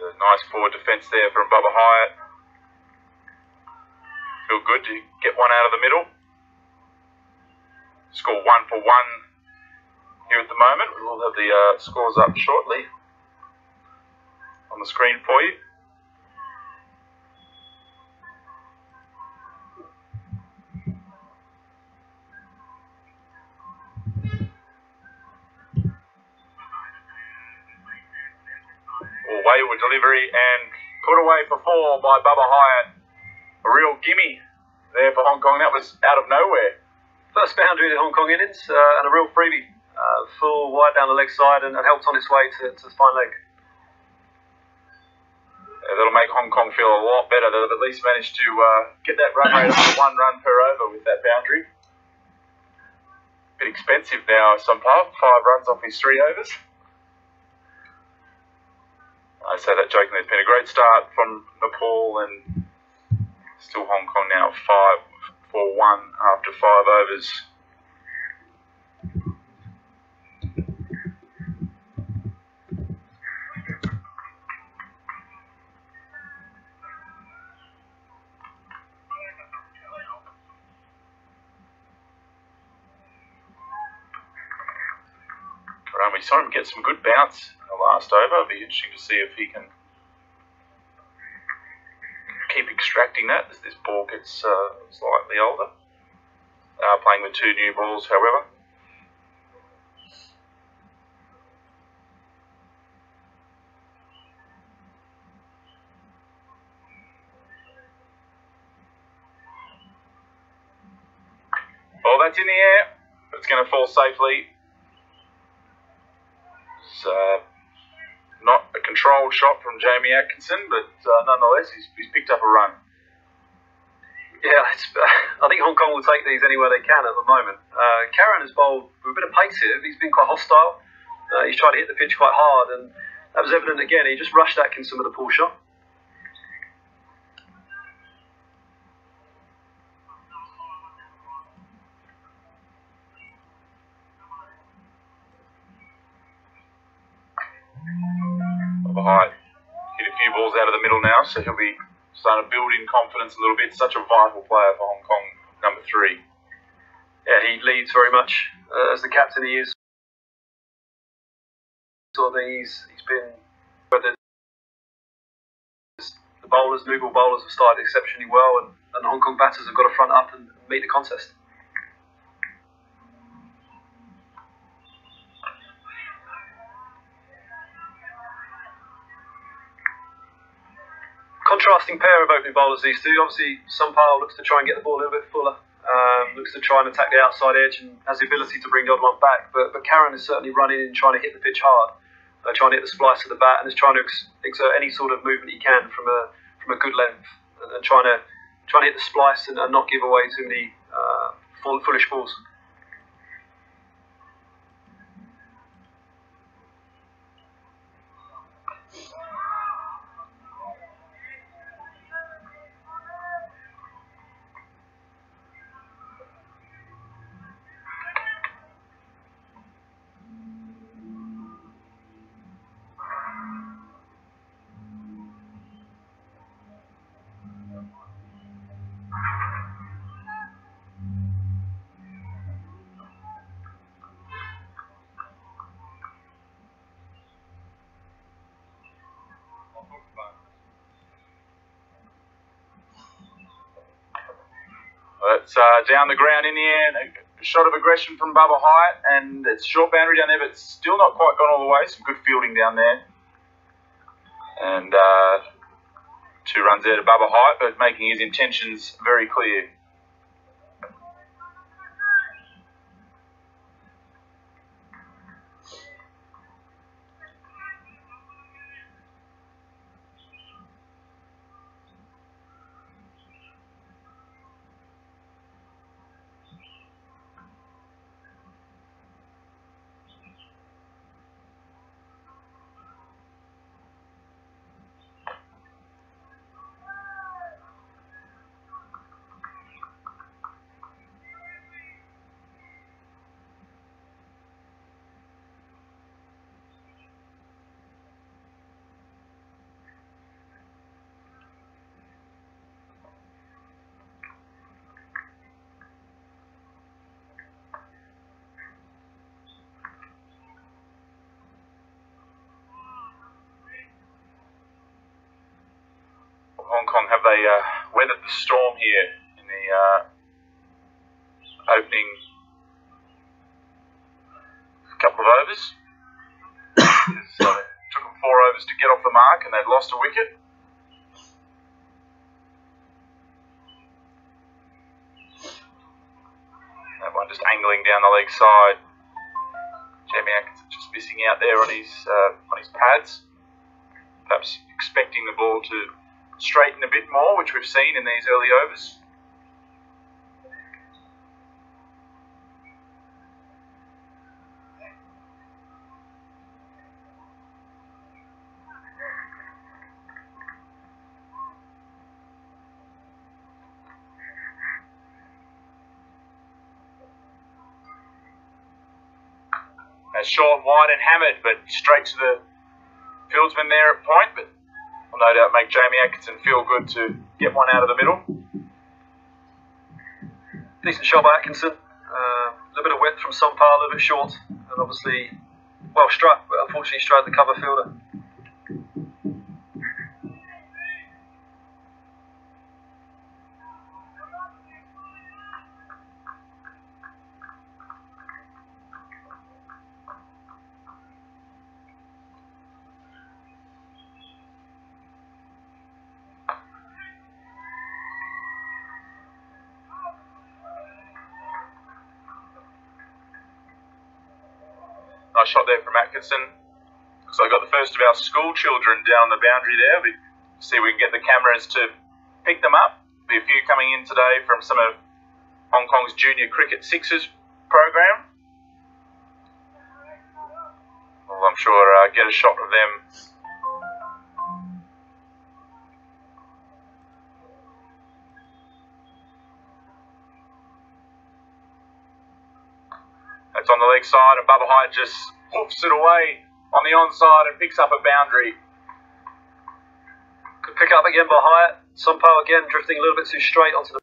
A nice forward defence there from Bubba Hyatt. Feel good to get one out of the middle. Score 1-1 here at the moment. We'll have the scores up shortly on the screen for you. Wayward delivery and put away for 4 by Bubba Hyatt. A real gimme there for Hong Kong. That was out of nowhere. First boundary of the Hong Kong innings and a real freebie. Full wide down the leg side and helped on its way to fine leg. Yeah, that'll make Hong Kong feel a lot better. They've at least managed to get that run rate up to 1 run per over with that boundary. Bit expensive now, Sampal. 5 runs off his 3 overs. I say that jokingly. It's been a great start from Nepal, and still Hong Kong now 5-4-1 after 5 overs. We saw him get some good bounce in the last over. It'll be interesting to see if he can keep extracting that as this ball gets slightly older. Playing with 2 new balls, however. Well, that's in the air. It's going to fall safely. It's not a controlled shot from Jamie Atkinson, but nonetheless, he's picked up a run. Yeah, I think Hong Kong will take these anywhere they can at the moment. Karen has bowled with a bit of pace here. He's been quite hostile. He's tried to hit the pitch quite hard, and that was evident again. He just rushed Atkinson with a pull shot. Hyatt hit a few balls out of the middle now, so he'll be starting to build in confidence a little bit. Such a vital player for Hong Kong, number 3. Yeah, he leads very much as the captain he is. So he's been. The bowlers, new ball bowlers, have started exceptionally well, and Hong Kong batters have got to front up and meet the contest. Contrasting pair of opening bowlers, these two. Obviously, Sampal looks to try and get the ball a little bit fuller, looks to try and attack the outside edge and has the ability to bring the odd one back. But Karen is certainly running and trying to hit the pitch hard, trying to hit the splice of the bat, and is trying to exert any sort of movement he can from a good length, and trying to hit the splice and not give away too many foolish balls. It's down the ground in the air. A shot of aggression from Bubba Hyatt, and it's short boundary down there, but it's still not quite gone all the way. Some good fielding down there. And 2 runs there to Bubba Hyatt, but making his intentions very clear. Kong, have they weathered the storm here in the opening couple of overs? So it took them 4 overs to get off the mark and they'd lost a wicket. That one just angling down the leg side. Jamie Atkinson just missing out there on his pads. Perhaps expecting the ball to straighten a bit more, which we've seen in these early overs. Short, wide and hammered, but straight to the fieldsman there at point, but will no doubt make Jamie Atkinson feel good to get one out of the middle. Decent shot by Atkinson. A little bit of width from Sunpal, a little bit short, and obviously well struck, but unfortunately straight at the cover fielder. Nice shot there from Atkinson. So I got the first of our school children down the boundary there. We see if we can get the cameras to pick them up. Be a few coming in today from some of Hong Kong's Junior Cricket Sixes program. Well, I'm sure get a shot of them. That's on the leg side, and Bubba Hyatt just hoofs it away on the onside and picks up a boundary. Good pick up again by Hyatt. Sunpal again drifting a little bit too straight onto the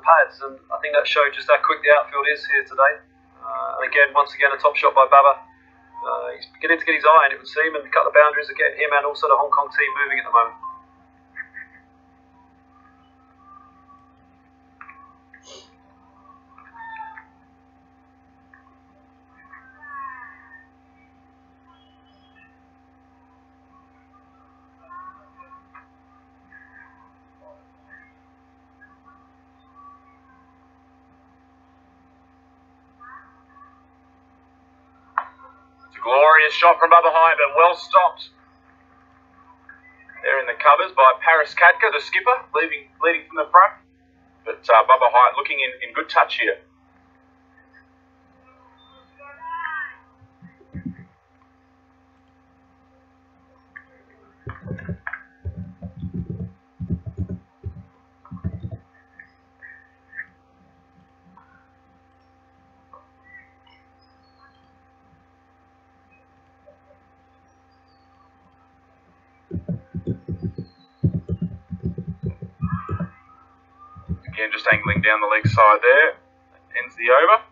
pads, and I think that showed just how quick the outfield is here today. And again, once again, a top shot by Baba. He's beginning to get his eye in, it would seem, and a couple of boundaries are getting him and also the Hong Kong team moving at the moment. Glorious shot from Bubba Hyatt, but well stopped. They're in the covers by Paris Katka, the skipper, leading from the front. But Bubba Hyatt looking in good touch here. Again, just angling down the leg side there. That ends the over.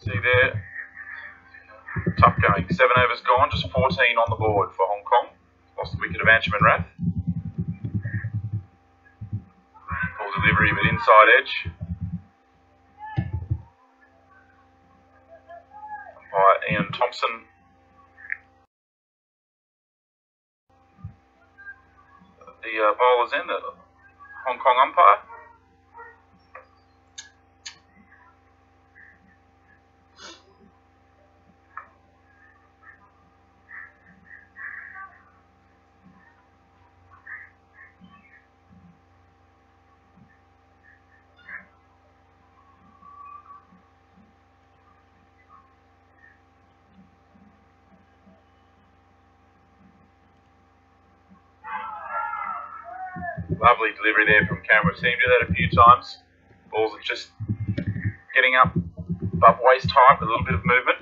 See there, tough going. 7 overs gone, just 14 on the board for Hong Kong. Lost the wicket of Anchaman Rath. Full delivery but inside edge. By Ian Thompson. The bowler's in, the Hong Kong umpire. Lovely delivery there from Karen. We've seen him do that a few times. Balls are just getting up above waist height with a little bit of movement.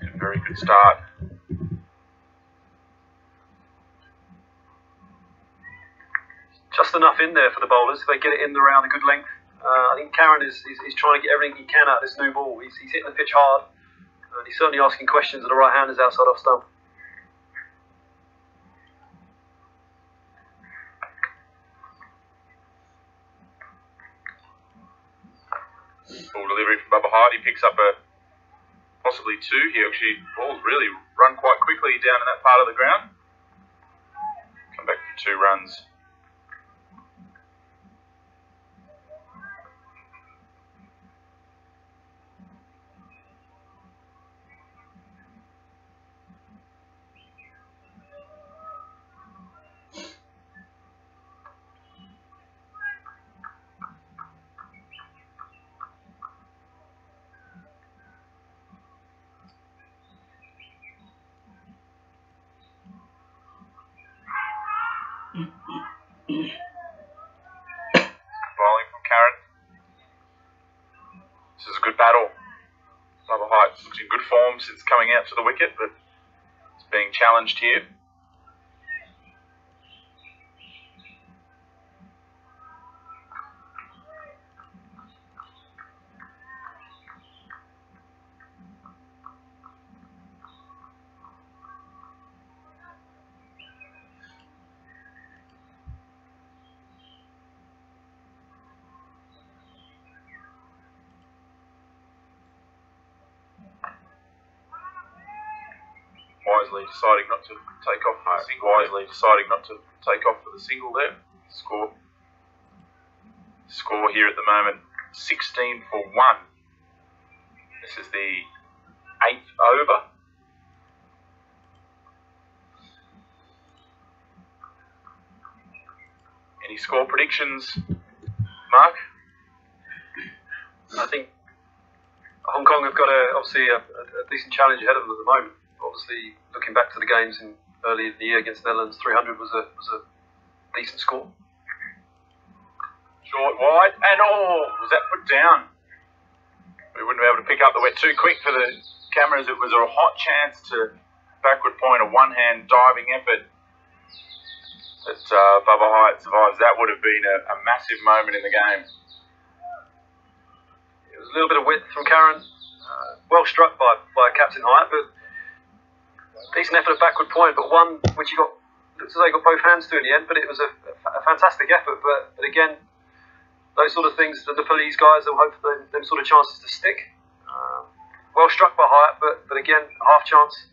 And a very good start. Just enough in there for the bowlers. If they get it in around a good length. I think Karen is trying to get everything he can out of this new ball. He's hitting the pitch hard. And he's certainly asking questions of the right-handers outside off stump. Full delivery from Bubba Hyde. He picks up possibly two. He actually, balls really run quite quickly down in that part of the ground. Come back for 2 runs. Bowling from Karen. This is a good battle. Bubba Hyde looks in good form since coming out to the wicket, but it's being challenged here. Wisely deciding not to take off for the single. Wisely deciding not to take off for the single there. Score here at the moment, 16 for 1. This is the 8th over. Any score predictions, Mark? I think Hong Kong have got obviously a decent challenge ahead of them at the moment. Obviously, looking back to the games early in the year against the Netherlands, 300 was a decent score. Short, wide, and was that put down? We wouldn't be able to pick up the wet too quick for the cameras. It was a hot chance to backward point, a one-hand diving effort that Bubba Hyde survives. That would have been a massive moment in the game. It was a little bit of width from Karen. Well struck by Captain Hyde, but decent effort at backward point, but one which he looks as though he got both hands to in the end, but it was a fantastic effort. But again, those sort of things, the Nepalese guys will hope for them sort of chances to stick. Well struck by Hyatt, but again, half chance.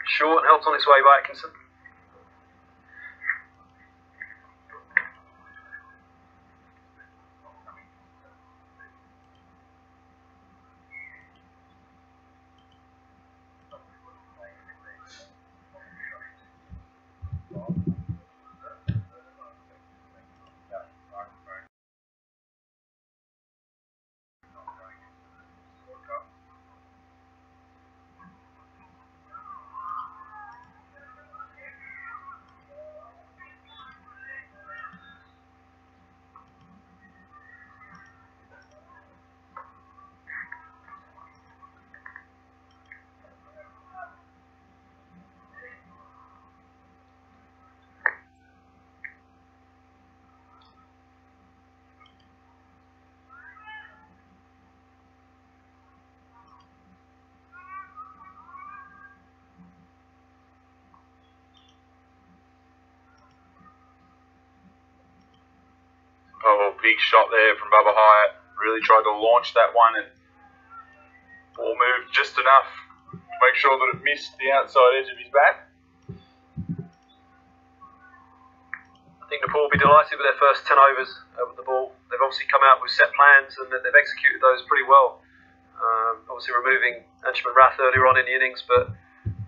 Short and helped on its way by Atkinson. big shot there from Bubba Hyatt. Really tried to launch that one, and ball moved just enough to make sure that it missed the outside edge of his back. I think Nepal will be delighted with their first 10 overs with the ball. They've obviously come out with set plans and they've executed those pretty well. Obviously removing Anshuman Rath earlier on in the innings, but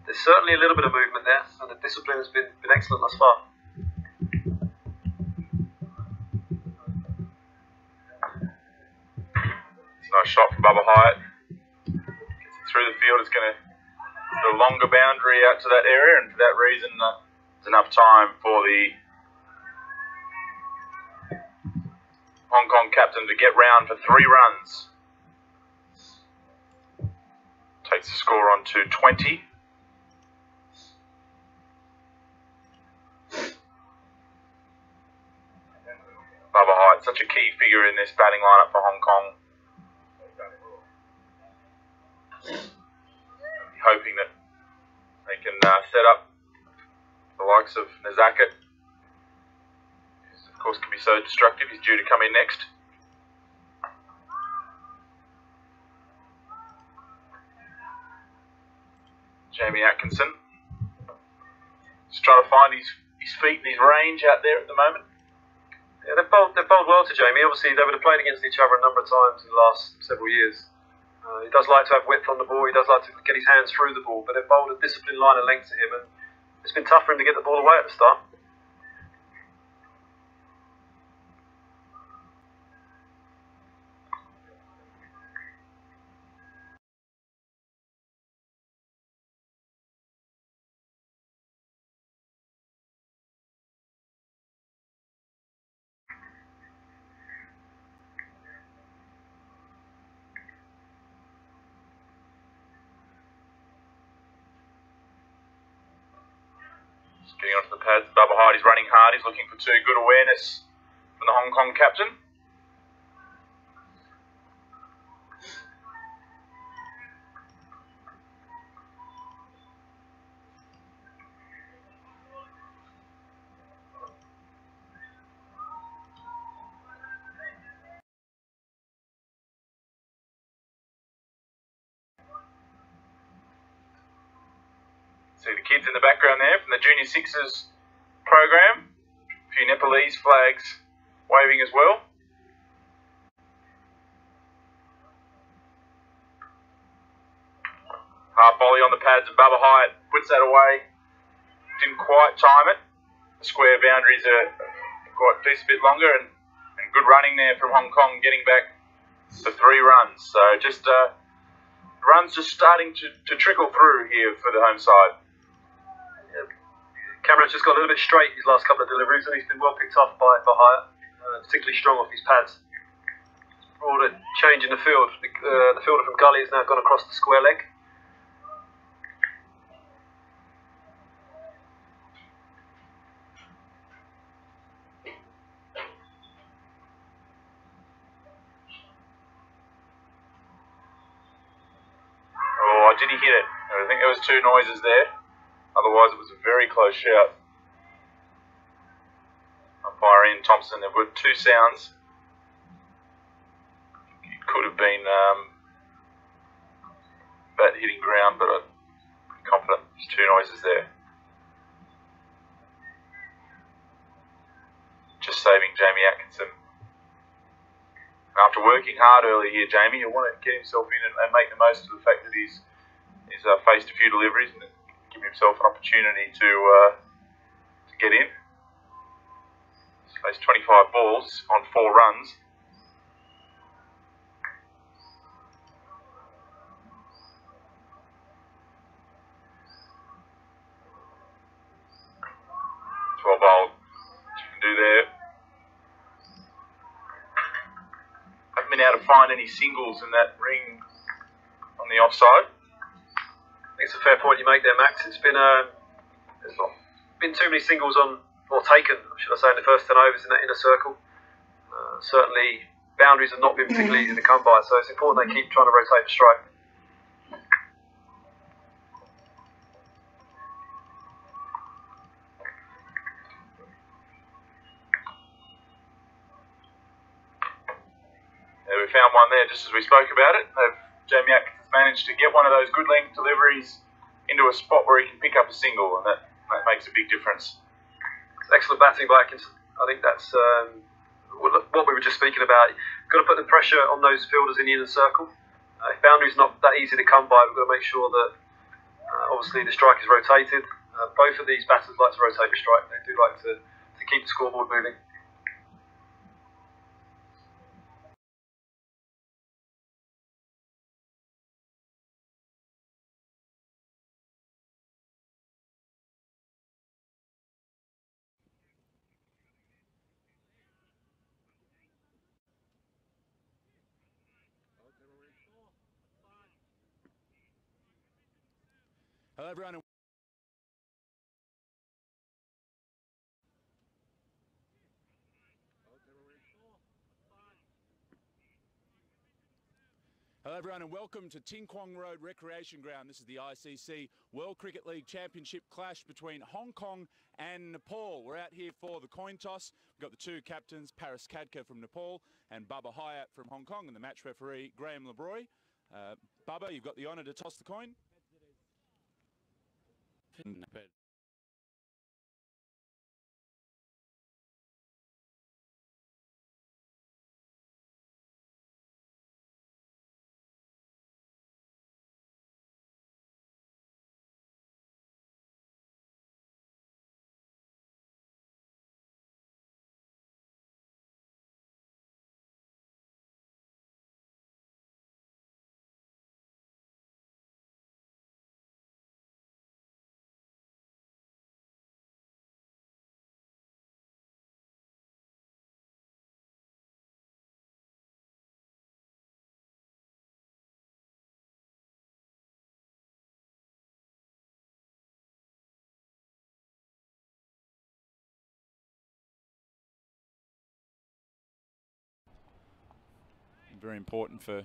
there's certainly a little bit of movement there, and the discipline has been excellent thus far. Nice shot from Bubba Hyatt. Gets it through the field. It's going to put a longer boundary out to that area, and for that reason, there's enough time for the Hong Kong captain to get round for 3 runs. Takes the score on to 20. Bubba Hyatt, such a key figure in this batting lineup for Hong Kong. Hoping that they can set up the likes of Nazaka. Of course, can be so destructive. He's due to come in next. Jamie Atkinson. Just trying to find his feet and his range out there at the moment. Yeah, they've bowled well to Jamie. Obviously, they would have played against each other a number of times in the last several years. He does like to have width on the ball. He does like to get his hands through the ball, but they've bowled a disciplined line of length to him, and it's been tough for him to get the ball away at the start. Getting onto the pads, Bubba Hyatt is running hard. He's looking for 2. Good awareness from the Hong Kong captain. See the kids in the background there from the Junior Sixes program. A few Nepalese flags waving as well. Half volley on the pads, and Bubba Hyatt puts that away. Didn't quite time it. The square boundaries are quite a bit longer, and good running there from Hong Kong, getting back to 3 runs. So just runs just starting to trickle through here for the home side. Cameron's just got a little bit straight his last couple of deliveries, and he's been well picked off by Hyatt, particularly strong off his pads. Brought a change in the field. The fielder from Gully has now gone across the square leg. Oh, did he hit it? I think there was 2 noises there. Otherwise, it was a very close shout. Umpire Ian Thompson, there were 2 sounds. It could have been bat hitting ground, but I'm confident there's 2 noises there. Just saving Jamie Atkinson. After working hard early here, Jamie, he'll want to get himself in and make the most of the fact that he's faced a few deliveries and give himself an opportunity to get in. He's faced 25 balls on 4 runs. Bowled. What you can do there. Haven't been able to find any singles in that ring on the offside. I think it's a fair point you make there, Max. It's been there's not been too many singles on, or taken, should I say, in the first 10 overs in that inner circle. Certainly, boundaries have not been particularly easy to come by, so it's important they keep trying to rotate the strike. we've found one there just as we spoke about it. Jamie Atkins has managed to get one of those good length deliveries into a spot where he can pick up a single, and that makes a big difference. It's excellent batting by Atkins. I think that's what we were just speaking about. You've got to put the pressure on those fielders in the inner circle. If boundary's not that easy to come by, we've got to make sure that obviously the strike is rotated. Both of these batters like to rotate the strike. They do like to keep the scoreboard moving. Hello everyone. Hello everyone and welcome to Ting Kwong Road Recreation Ground. This is the ICC World Cricket League Championship clash between Hong Kong and Nepal. We're out here for the coin toss. We've got the two captains, Paris Khadka from Nepal and Bubba Hyatt from Hong Kong, and the match referee, Graham Lebroy. Bubba, you've got the honour to toss the coin. Very important for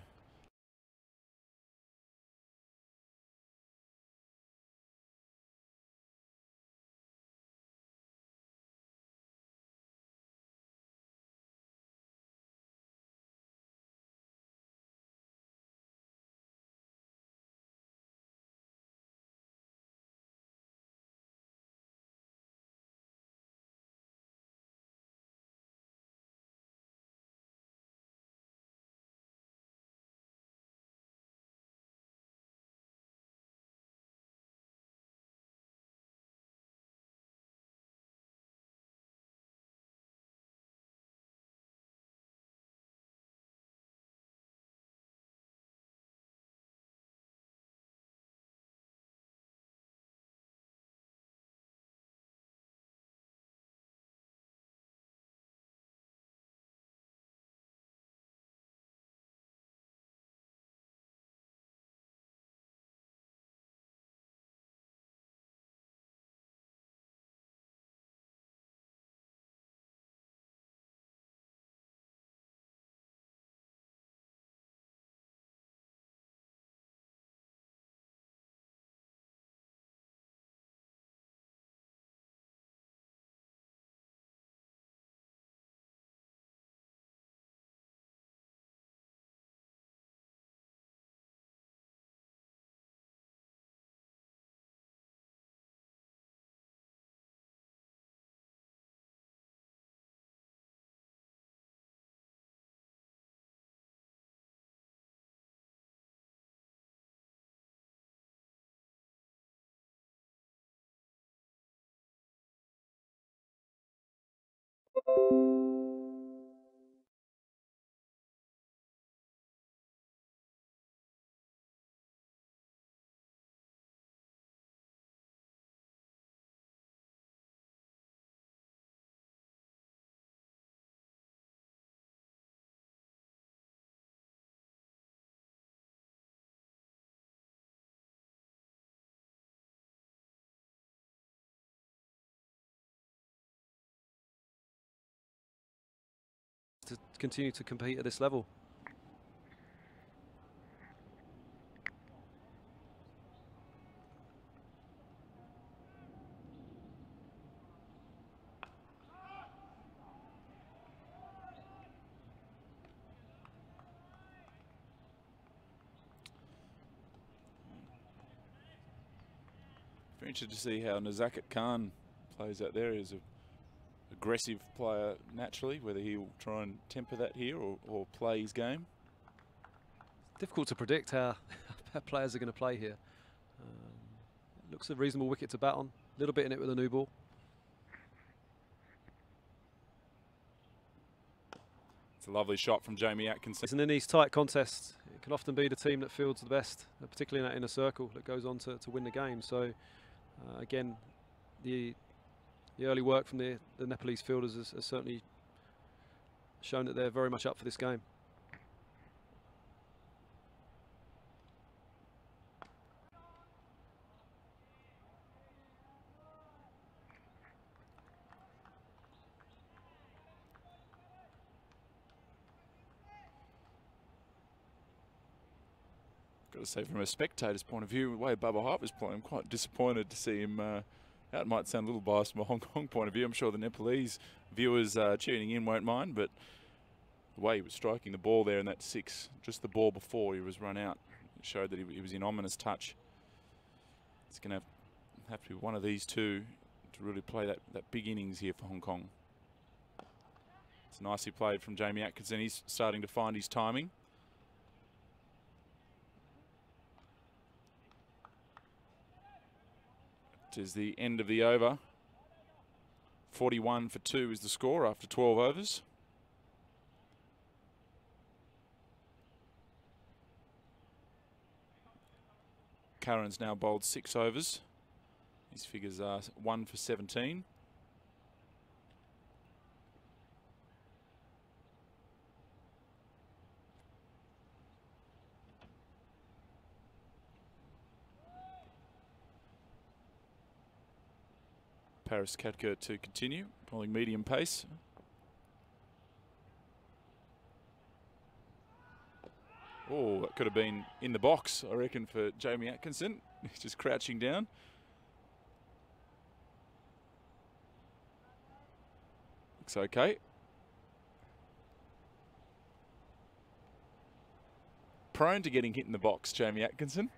to continue to compete at this level. Very interested to see how Nazakat Khan plays out there. He's an aggressive player naturally, whether he'll try and temper that here or play his game. Difficult to predict how players are going to play here. Looks a reasonable wicket to bat on. A little bit in it with a new ball. It's a lovely shot from Jamie Atkinson. And in these tight contests, it can often be the team that fields the best, particularly in that inner circle, that goes on to win the game. So again, the early work from the Nepalese fielders has certainly shown that they're very much up for this game. Got to say, from a spectator's point of view, the way Bubba Hart was playing, I'm quite disappointed to see him out. It might sound a little biased from a Hong Kong point of view. I'm sure the Nepalese viewers tuning in won't mind, but the way he was striking the ball there in that 6, just the ball before he was run out, it showed that he was in ominous touch. It's going to have to be one of these two to really play that big innings here for Hong Kong. It's nicely played from Jamie Atkinson. He's starting to find his timing. It is the end of the over. 41 for 2 is the score after 12 overs. Curran's now bowled 6 overs. His figures are 1 for 17. Paris Katka to continue, bowling medium pace. Oh, that could have been in the box, I reckon, for Jamie Atkinson. He's just crouching down. Looks okay. Prone to getting hit in the box, Jamie Atkinson.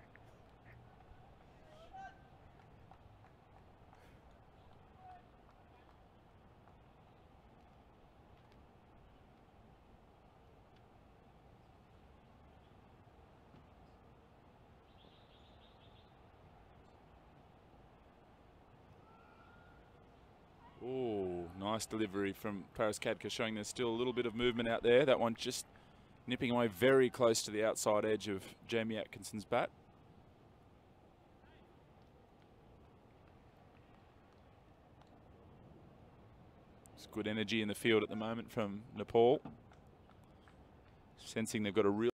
Oh, nice delivery from Paris Katka, showing there's still a little bit of movement out there. That one just nipping away very close to the outside edge of Jamie Atkinson's bat. It's good energy in the field at the moment from Nepal. Sensing they've got a real